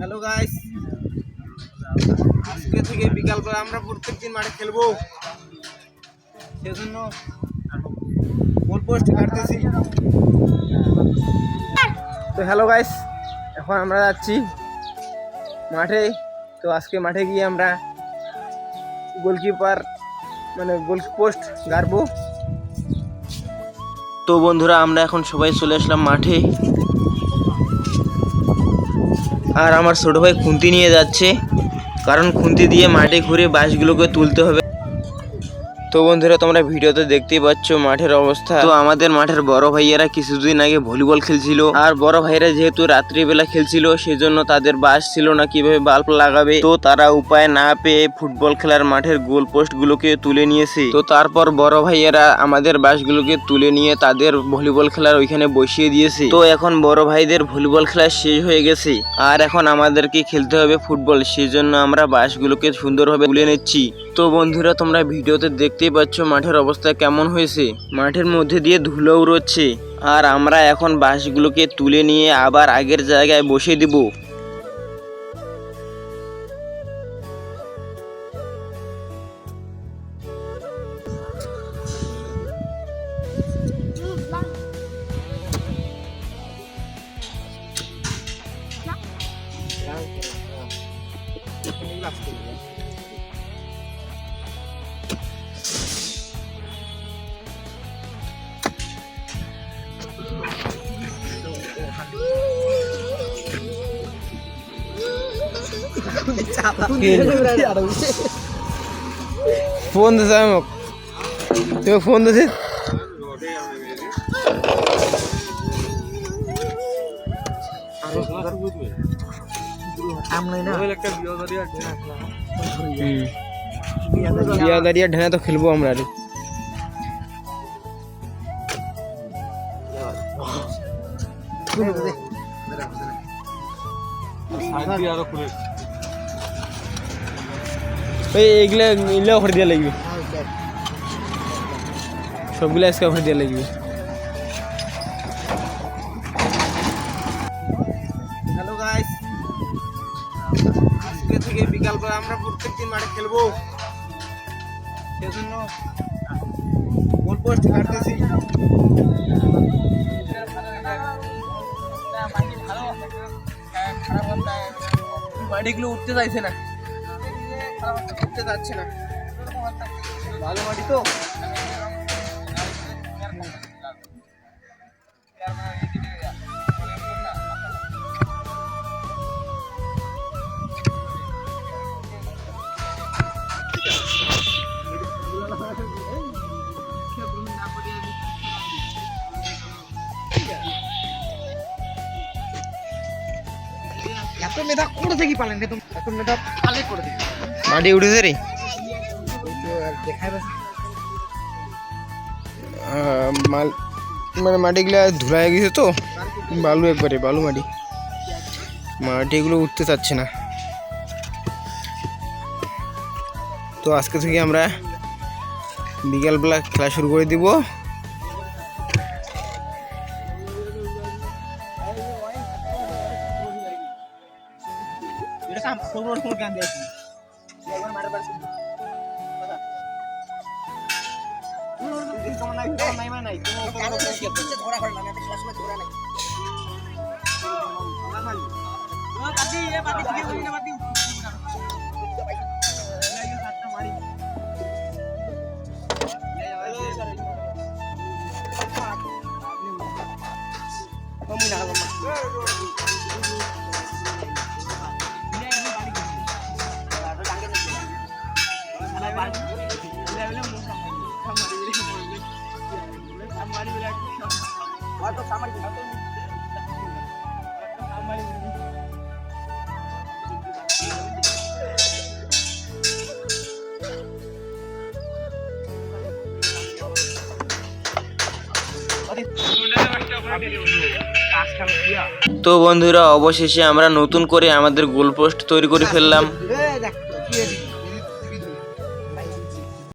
Hello guys, আজকে থেকে বিকালবেলা আমরা প্রত্যেকদিন মাঠে খেলবো, সেজন্য গোল পোস্ট কাটতেছি। তো হ্যালো গাইস, এখন আমরা যাচ্ছি মাঠে। তো আজকে মাঠে গিয়ে আমরা গোলকিপার গোল পোস্ট গাড়বো। তো বন্ধুরা, আমরা এখন সবাই চলে আসলাম মাঠে, আর আমার ছোট ভাই খুন্তি নিয়ে যাচ্ছে, কারণ খুন্তি দিয়ে মাঠে ঘুরে বাঁশগুলোকে তুলতে হবে। তো বন্ধুরা, তোমরা ভিডিওতে দেখতেই পাচ্ছ মাঠের অবস্থা। তো আমাদের মাঠের বড় ভাইয়েরা কিছুদিন আগে ভলিবল খেলছিল, আর বড় ভাইয়েরা যেহেতু রাত্রিবেলা খেলছিল, সেজন্য তাদের বাঁশ ছিল না কিভাবে বাল্ব লাগাবে। তো তারা উপায় না পেয়ে ফুটবল খেলার মাঠের গোল পোস্ট গুলোকে তুলে নিয়েছে। তো তারপর বড় ভাইয়েরা আমাদের বাঁশগুলোকে তুলে নিয়ে তাদের ভলিবল খেলার ওইখানে বসিয়ে দিয়েছে। তো এখন বড় ভাইদের ভলিবল খেলা শেষ হয়ে গেছে, আর এখন আমাদেরকে খেলতে হবে ফুটবল। সেজন্য আমরা বাঁশগুলোকে সুন্দরভাবে তুলে নিচ্ছি। তো বন্ধুরা, তোমরা ভিডিওতে দেখতেই পাচ্ছ মাঠের অবস্থা কেমন হয়েছে। মাঠের মধ্যে দিয়ে ধুলো উড়ছে, আর আমরা এখন বাঁশগুলোকে তুলে নিয়ে আবার আগের জায়গায় বসিয়ে দিব। ফোন দিছে মোক, তুমি ফোন দিছে। বিয়াদারিয়া ঢেনা তো খেলবো আমরা। এইগুলা এগুলা অফার দিয়া লাগবে, সবগুলা আজকে অফার দিয়া লাগবে। হ্যালো গাইস, আজকে থেকে বিকালবেলা আমরা প্রত্যেকদিন মাঠে খেলবো, সেজন্য গোল পোস্ট কাটতেছি। মাটিগুলো উঠতে চাইছে না, উঠতে যাচ্ছে না, ভালো মাটি তো। মাটি উঠেছে রে, মাটিগুলা ধুলাই গেছে তো, বালু একবারে বালু মাটি, মাটিগুলো উঠতে চাচ্ছে না। তো আজকে থেকে আমরা বিকালবেলা খেলা শুরু করে দিব। তো বন্ধুরা, অবশেষে আমরা নতুন করে আমাদের গোল পোস্ট তৈরি করে ফেললাম।